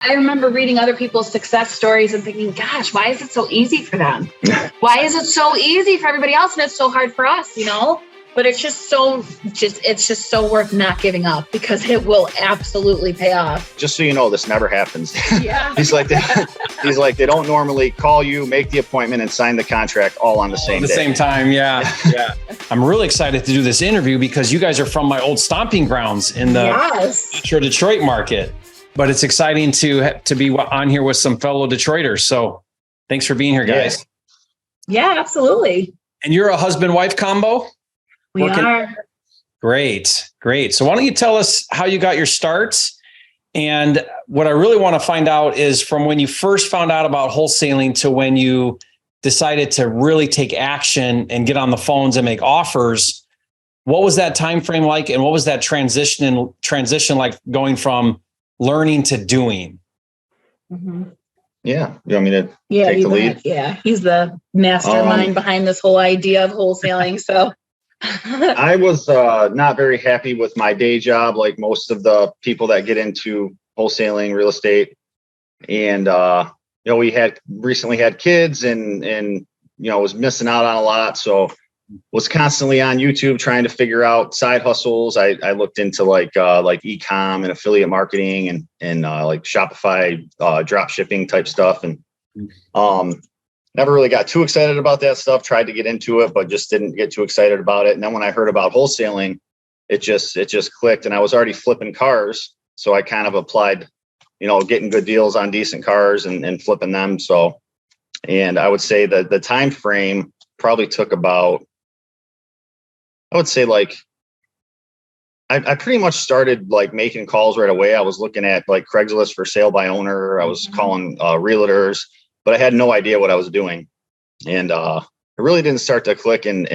I remember reading other people's success stories and thinking, gosh, why is it so easy for them? Why is it so easy for everybody else and it's so hard for us, But it's just so worth not giving up because it will absolutely pay off. Just so you know, this never happens. Yeah. He's like, they don't normally call you, make the appointment, and sign the contract all on the same day. Same time, yeah. Yeah. I'm really excited to do this interview because you guys are from my old stomping grounds in the Metro Detroit market. But it's exciting to be on here with some fellow Detroiters. So thanks for being here, guys. Yeah, absolutely. And you're a husband-wife combo? We are. Great. So why don't you tell us how you got your starts? And what I really want to find out is from when you first found out about wholesaling to when you decided to really take action and get on the phones and make offers. What was that time frame like? And what was that transition like going from learning to doing? Mm-hmm. Yeah. You want me to take the lead? He's the mastermind behind this whole idea of wholesaling. So I was not very happy with my day job, like most of the people that get into wholesaling real estate. And, we had recently had kids and was missing out on a lot. So was constantly on YouTube trying to figure out side hustles. I looked into like e-com and affiliate marketing and like Shopify drop shipping type stuff. And never really got too excited about that stuff. Tried to get into it, but just didn't get too excited about it. And then when I heard about wholesaling, it just clicked. And I was already flipping cars. So I kind of applied, getting good deals on decent cars and flipping them. So, and I would say that the time frame probably took about, I would say like, I pretty much started like making calls right away. I was looking at like Craigslist for sale by owner. I was calling realtors, but I had no idea what I was doing. And it really didn't start to click and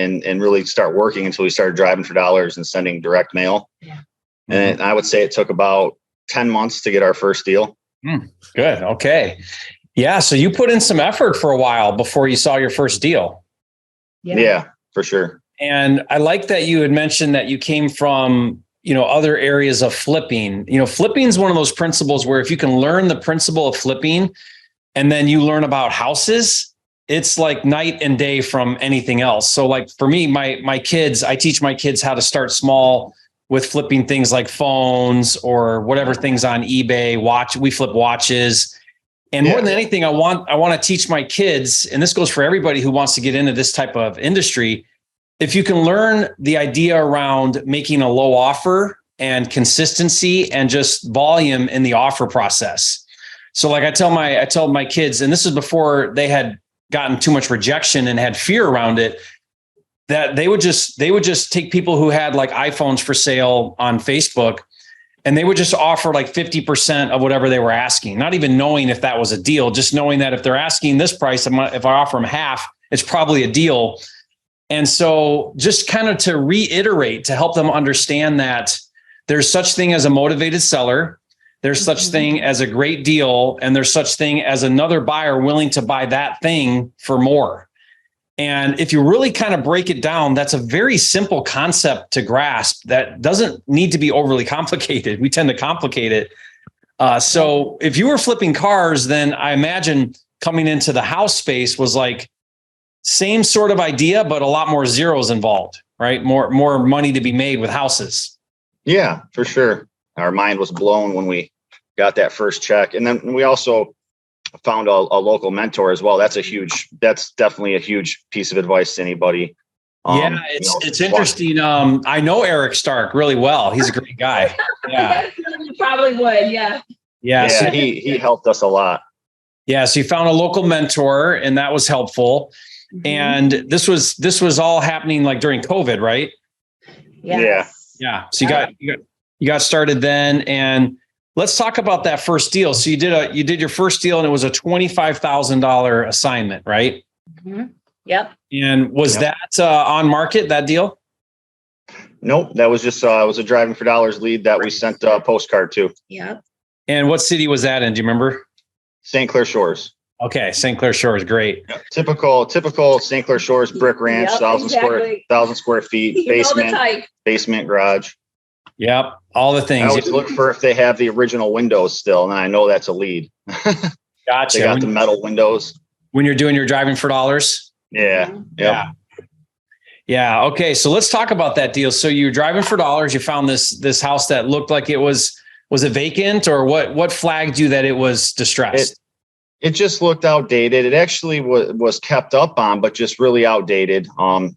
really start working until we started driving for dollars and sending direct mail. Yeah. And I would say it took about 10 months to get our first deal. Good. Okay. Yeah. So you put in some effort for a while before you saw your first deal. Yeah, for sure. And I like that you had mentioned that you came from, other areas of flipping. Flipping is one of those principles where if you can learn the principle of flipping and then you learn about houses, it's like night and day from anything else. So like for me, my kids, I teach my kids how to start small with flipping things like phones or whatever things on eBay, we flip watches. And more than anything, I want to teach my kids, and this goes for everybody who wants to get into this type of industry. If you can learn the idea around making a low offer and consistency and just volume in the offer process. So like I tell my kids, and this is before they had gotten too much rejection and had fear around it, that they would just take people who had like iPhones for sale on Facebook and they would just offer like 50% of whatever they were asking, not even knowing if that was a deal, just knowing that if they're asking this price, if I offer them half, it's probably a deal. And so just kind of to reiterate, to help them understand that there's such thing as a motivated seller, there's such thing as a great deal, and there's such thing as another buyer willing to buy that thing for more. And if you really kind of break it down, that's a very simple concept to grasp that doesn't need to be overly complicated. We tend to complicate it. So if you were flipping cars, then I imagine coming into the house space was like same sort of idea, but a lot more zeros involved, right? More money to be made with houses. Yeah, for sure. Our mind was blown when we got that first check. And then we also found a local mentor as well. That's definitely a huge piece of advice to anybody. It's interesting. I know Eric Stark really well. He's a great guy. Yeah. You probably would. Yeah. Yeah. So he helped us a lot. Yeah. So you found a local mentor and that was helpful. Mm-hmm. And this was all happening like during COVID, right? Yes. Yeah. So you got started then, and let's talk about that first deal. So you did your first deal and it was a $25,000 assignment, right? Mm-hmm. Yep. And was that on market, that deal? Nope. That was just, it was a driving for dollars lead that we sent a postcard to. Yep. And what city was that in? Do you remember? St. Clair Shores. Okay. St. Clair Shores. Great. Yep. Typical St. Clair Shores brick ranch, 1,000 square feet, basement garage. Yep. All the I things. always look for if they have the original windows still, and I know that's a lead. Gotcha. They got the metal windows. When you're doing your driving for dollars. Yeah. Yep. Yeah. Yeah. Okay. So let's talk about that deal. So you're driving for dollars. You found this house that looked like it was it vacant, or what flagged you that it was distressed? It just looked outdated. It actually was kept up on, but just really outdated.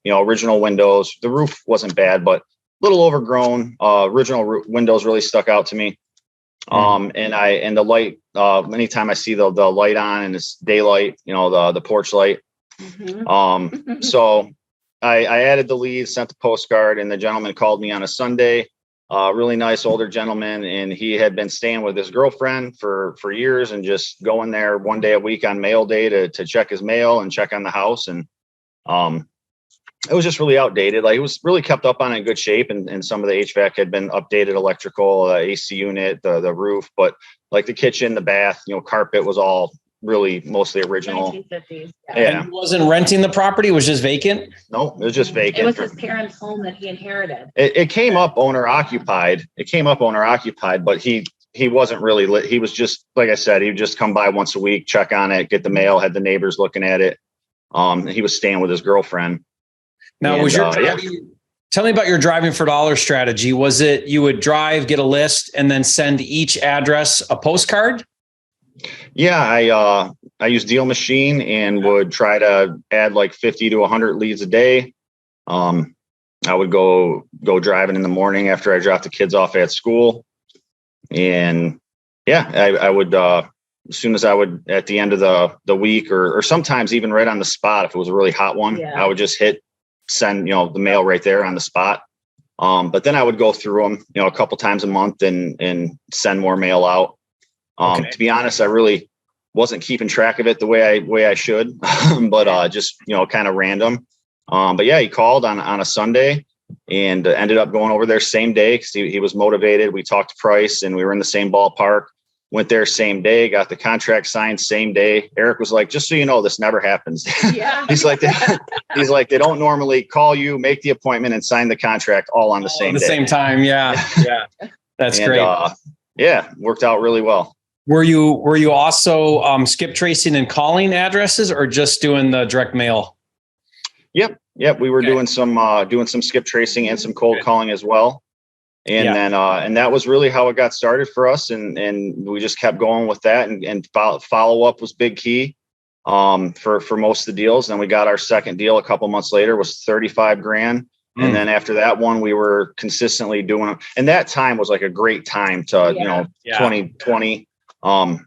Original windows. The roof wasn't bad, but a little overgrown. Original windows really stuck out to me. And the light. Anytime I see the light on and it's daylight, the porch light. So I added the lead, sent the postcard, and the gentleman called me on a Sunday. Really nice older gentleman, and he had been staying with his girlfriend for years and just going there one day a week on mail day to check his mail and check on the house. And it was just really outdated. Like, it was really kept up on in good shape, and some of the HVAC had been updated, electrical, AC unit, the roof, but like the kitchen, the bath, carpet was all really mostly original. 1950s. Yeah. And he wasn't renting the property, it was just vacant? No, it was just vacant. It was his parents' home that he inherited. It came up owner occupied. But he wasn't really lit. He was just, like I said, he would just come by once a week, check on it, get the mail, had the neighbors looking at it. He was staying with his girlfriend. Now, tell me about your driving for dollars strategy. Was it you would drive, get a list, and then send each address a postcard? Yeah, I use Deal Machine and would try to add like 50 to 100 leads a day. I would go driving in the morning after I dropped the kids off at school. And yeah, I would, as soon as I would, at the end of the week, or sometimes even right on the spot, if it was a really hot one, I would just send, the mail right there on the spot. But then I would go through them, a couple times a month and send more mail out. To be honest, I really wasn't keeping track of it the way I should, but just, kind of random. But yeah, he called on a Sunday and ended up going over there same day because he was motivated. We talked price and we were in the same ballpark. Went there same day, got the contract signed same day. Eric was like, just so you know, this never happens. Yeah. He's like, they don't normally call you, make the appointment, and sign the contract all on the same day. Same time. Yeah. Yeah. That's great. Yeah, worked out really well. Were you also skip tracing and calling addresses, or just doing the direct mail? Yep. We were doing some skip tracing and some cold calling as well. And then that was really how it got started for us. And we just kept going with that, and follow up was big key for most of the deals. And then we got our second deal a couple months later, was 35 grand. And then after that one, we were consistently doing it. And that time was like a great time to, 2020. And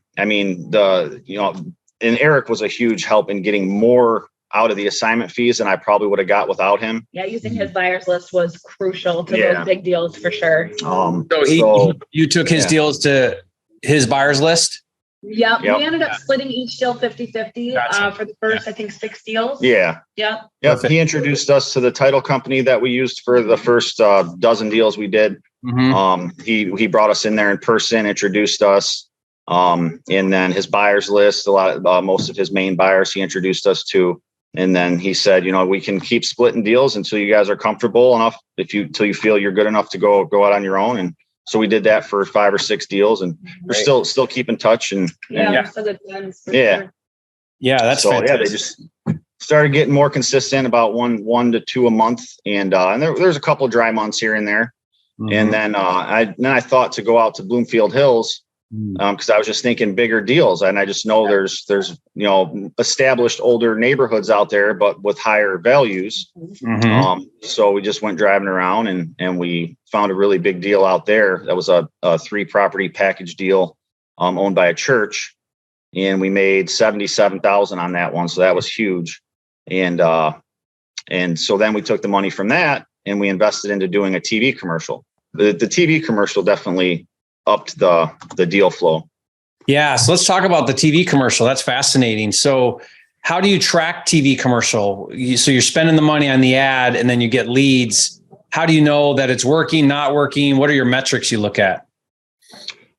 Eric was a huge help in getting more out of the assignment fees than I probably would have got without him. Yeah, using his buyer's list was crucial to those big deals for sure. You took his deals to his buyer's list? Yep. We ended up splitting each deal 50-50 for the first, I think, 6 deals. Yeah. Yep. He introduced us to the title company that we used for the first dozen deals we did. He brought us in there in person, introduced us. And then his buyer's list, most of his main buyers, he introduced us to. And then he said, we can keep splitting deals until you guys are comfortable enough, until you feel you're good enough to go out on your own. And so we did that for 5 or 6 deals, and we're still keep in touch. And we're still good friends. Sure. Yeah, that's fantastic. Yeah, they just started getting more consistent, about one to two a month, and there's a couple of dry months here and there. And then I thought to go out to Bloomfield Hills. Because I was just thinking bigger deals, and I just know there's established older neighborhoods out there, but with higher values. So we just went driving around and we found a really big deal out there. That was a 3-property package deal owned by a church, and we made $77,000 on that one. So that was huge. And so then we took the money from that and we invested into doing a TV commercial. The TV commercial definitely upped the deal flow. Yeah. So let's talk about the TV commercial. That's fascinating. So how do you track TV commercial? So you're spending the money on the ad and then you get leads. How do you know that it's working, not working? What are your metrics you look at?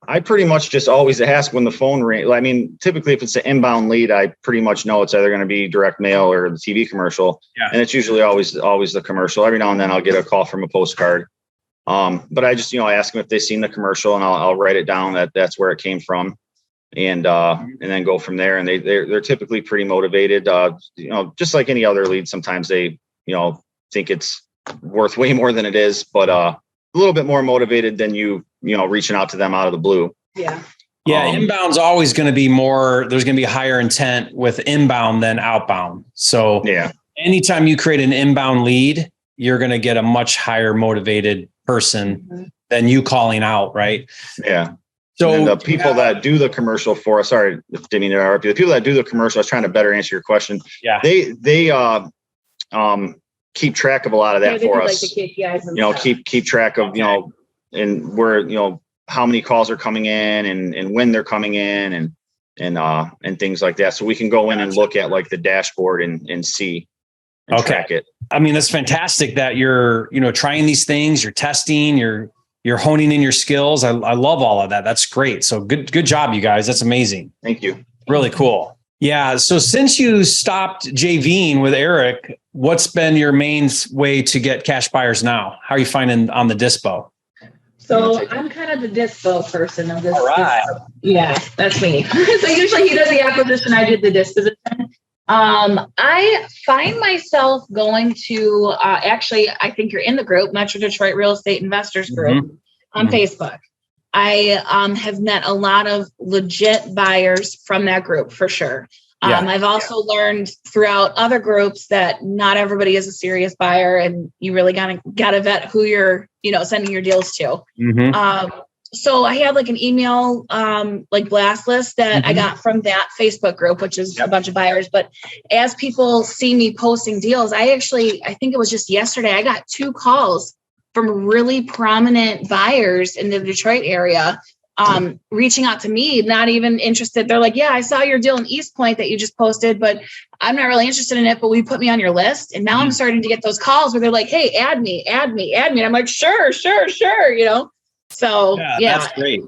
I pretty much just always ask when the phone rings. I mean, typically if it's an inbound lead, I pretty much know it's either going to be direct mail or the TV commercial. And it's usually always the commercial. Every now and then I'll get a call from a postcard. But I just, ask them if they've seen the commercial, and I'll write it down that's where it came from. And then go from there. And they're typically pretty motivated, just like any other lead. Sometimes they, think it's worth way more than it is, but a little bit more motivated than reaching out to them out of the blue. Yeah. Yeah. Inbound's always going to be more, there's going to be higher intent with inbound than outbound. So yeah, anytime you create an inbound lead, you're going to get a much higher motivated person than you calling out. Right. Yeah. So and the people that do the commercial for us, sorry, didn't mean to interrupt you. The people that do the commercial, I was trying to better answer your question. Yeah. They keep track of a lot of that for us. Like the KPIs and keep track of, and where, how many calls are coming in and when they're coming in and things like that. So we can go in and look at like the dashboard and see and track it. I mean, that's fantastic that you're, trying these things, you're testing, you're honing in your skills. I love all of that. That's great. So good job, you guys. That's amazing. Thank you. Really cool. Yeah. So since you stopped JVing with Eric, what's been your main way to get cash buyers now? How are you finding on the dispo? So I'm kind of the dispo person of this. All right. Yeah, that's me. So usually he does the acquisition. I did the disposition. I find myself going to, actually, I think you're in the group, Metro Detroit Real Estate Investors Group on Facebook. I have met a lot of legit buyers from that group for sure. I've also learned throughout other groups that not everybody is a serious buyer, and you really gotta vet who you're, sending your deals to. So I have like an email, like blast list that I got from that Facebook group, which is a bunch of buyers. But as people see me posting deals, I think it was just yesterday, I got 2 calls from really prominent buyers in the Detroit area, reaching out to me, not even interested. They're like, yeah, I saw your deal in East Point that you just posted, but I'm not really interested in it, but we put me on your list. And now I'm starting to get those calls where they're like, hey, add me. And I'm like, sure. So yeah, that's great.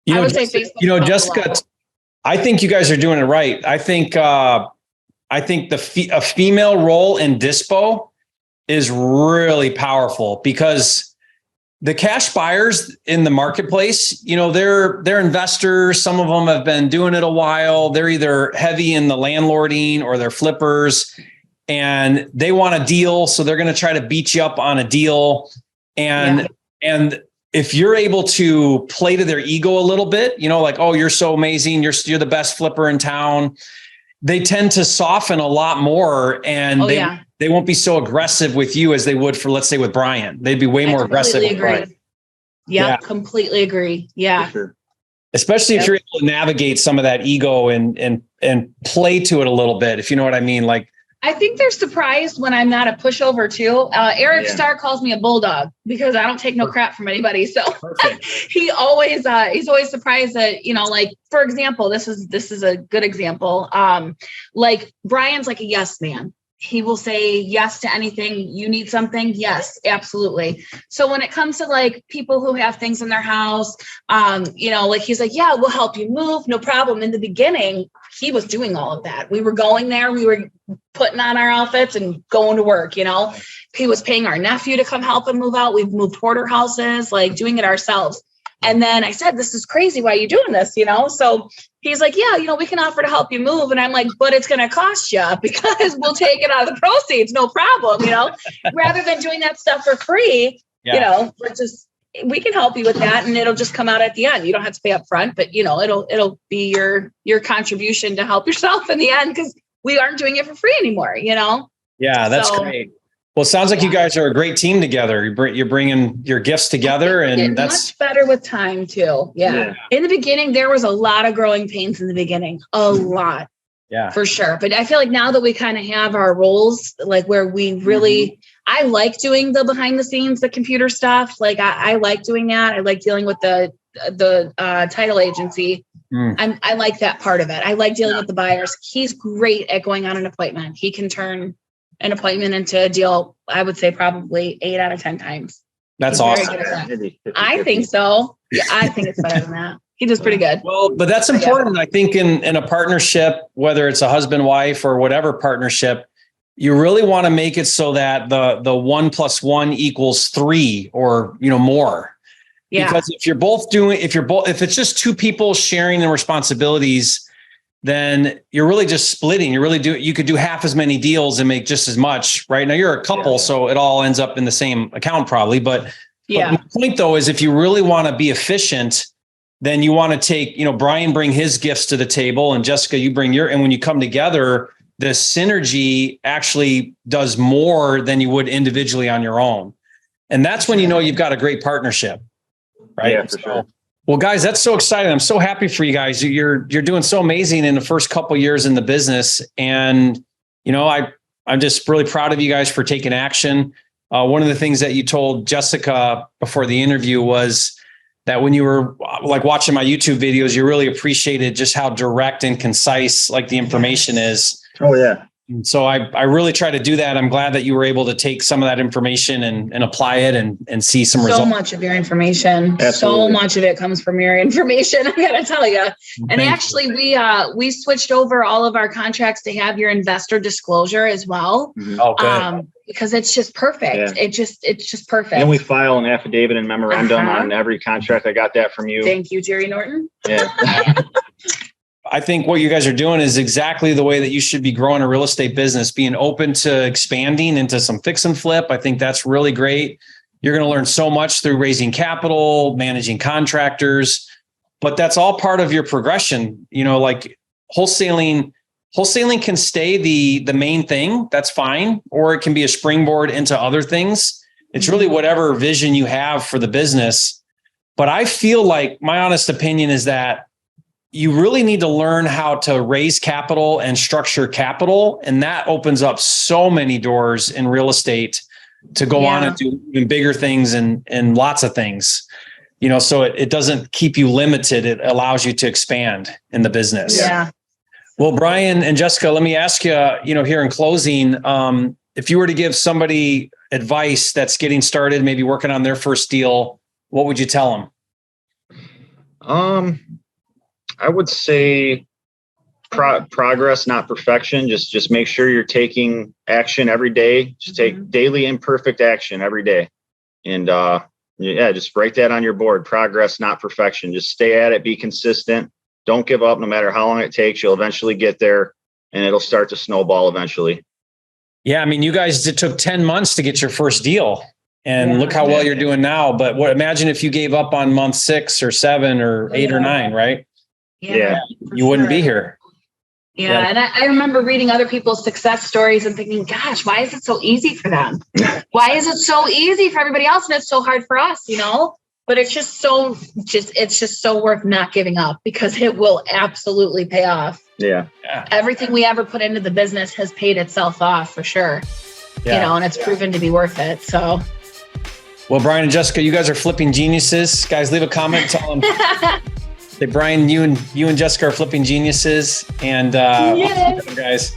I would say Facebook. Jessica, I think you guys are doing it right. I think a female role in dispo is really powerful because the cash buyers in the marketplace, they're investors. Some of them have been doing it a while. They're either heavy in the landlording or they're flippers, and they want a deal. So they're going to try to beat you up on a deal. And if you're able to play to their ego a little bit, like, oh, you're so amazing, you're the best flipper in town, they tend to soften a lot more, and they won't be so aggressive with you as they would for, let's say, with Brian. They'd be way more aggressive. Completely agree. Yeah. Sure. Especially if you're able to navigate some of that ego and play to it a little bit, if you know what I mean. Like, I think they're surprised when I'm not a pushover too. Eric Starr calls me a bulldog because I don't take no crap from anybody. So he's always surprised that, like, for example, this is a good example. Like Brian's like a yes man. He will say yes to anything. You need something? Yes, absolutely. So when it comes to like people who have things in their house, like he's like, yeah, we'll help you move. No problem. In the beginning, he was doing all of that. We were going there. We were putting on our outfits and going to work. He was paying our nephew to come help him move out. We've moved hoarders, like doing it ourselves. And then I said, this is crazy. Why are you doing this? So he's like, yeah, we can offer to help you move. And I'm like, but it's going to cost you because we'll take it out of the proceeds. No problem. Rather than doing that stuff for free, we can help you with that. And it'll just come out at the end. You don't have to pay up front, but it'll be your contribution to help yourself in the end, because we aren't doing it for free anymore, Yeah, that's great. Well, it sounds like you guys are a great team together. You're bringing your gifts together, and that's much better with time too. Yeah. In the beginning, there was a lot of growing pains in the beginning, a lot. Yeah, for sure. But I feel like now that we kind of have our roles, like where we really, I like doing the behind the scenes, the computer stuff. Like I like doing that. I like dealing with the title agency. I like that part of it. I like dealing with the buyers. He's great at going on an appointment. He can turn an appointment into a deal, I would say probably 8 out of 10 times. That's awesome. I think so. Yeah, I think it's better than that. He does pretty good. Well, but that's important. I think in a partnership, whether it's a husband, wife, or whatever partnership, you really want to make it so that the 1 + 1 = 3 or, more. Yeah. Because if it's just two people sharing the responsibilities, then you're really just splitting. You could do half as many deals and make just as much. Right now you're a couple, so it all ends up in the same account probably. But the point though is if you really want to be efficient, then you want to take, Brian bring his gifts to the table and Jessica, you bring and when you come together, the synergy actually does more than you would individually on your own. And that's when you've got a great partnership. Right. Yeah, for sure. Well, guys, that's so exciting. I'm so happy for you guys. You're doing so amazing in the first couple of years in the business. And, I'm just really proud of you guys for taking action. One of the things that you told Jessica before the interview was that when you were like watching my YouTube videos, you really appreciated just how direct and concise like the information is. Oh, yeah. And so I really try to do that. I'm glad that you were able to take some of that information and apply it and see some results. So much of your information, Absolutely. So much of it comes from your information. I gotta tell you. And actually, we switched over all of our contracts to have your investor disclosure as well. Mm-hmm. Oh, good. Because it's just perfect. Yeah. It's just perfect. And we file an affidavit and memorandum on every contract. I got that from you. Thank you, Jerry Norton. Yeah. I think what you guys are doing is exactly the way that you should be growing a real estate business, being open to expanding into some fix and flip. I think that's really great. You're going to learn so much through raising capital, managing contractors, but that's all part of your progression. Like wholesaling can stay the main thing. That's fine. Or it can be a springboard into other things. It's really whatever vision you have for the business. But I feel like my honest opinion is that you really need to learn how to raise capital and structure capital. And that opens up so many doors in real estate to go on and do even bigger things and lots of things, so it doesn't keep you limited. It allows you to expand in the business. Yeah. Well, Brian and Jessica, let me ask you, here in closing, if you were to give somebody advice that's getting started, maybe working on their first deal, what would you tell them? I would say progress, not perfection. Just make sure you're taking action every day. Just take daily imperfect action every day. And just write that on your board. Progress, not perfection. Just stay at it. Be consistent. Don't give up no matter how long it takes. You'll eventually get there and it'll start to snowball eventually. Yeah. I mean, you guys, it took 10 months to get your first deal. And look how well you're doing now. But imagine if you gave up on month 6 or 7 or 8 or 9, right? Yeah, you wouldn't be here. Yeah. And I remember reading other people's success stories and thinking, gosh, why is it so easy for them? Why is it so easy for everybody else? And it's so hard for us, but it's just so worth not giving up because it will absolutely pay off. Yeah. Everything we ever put into the business has paid itself off for sure. And it's proven to be worth it. So. Well, Brian and Jessica, you guys are flipping geniuses. Guys, leave a comment. Tell them. Say, Brian, you and Jessica are flipping geniuses. And guys.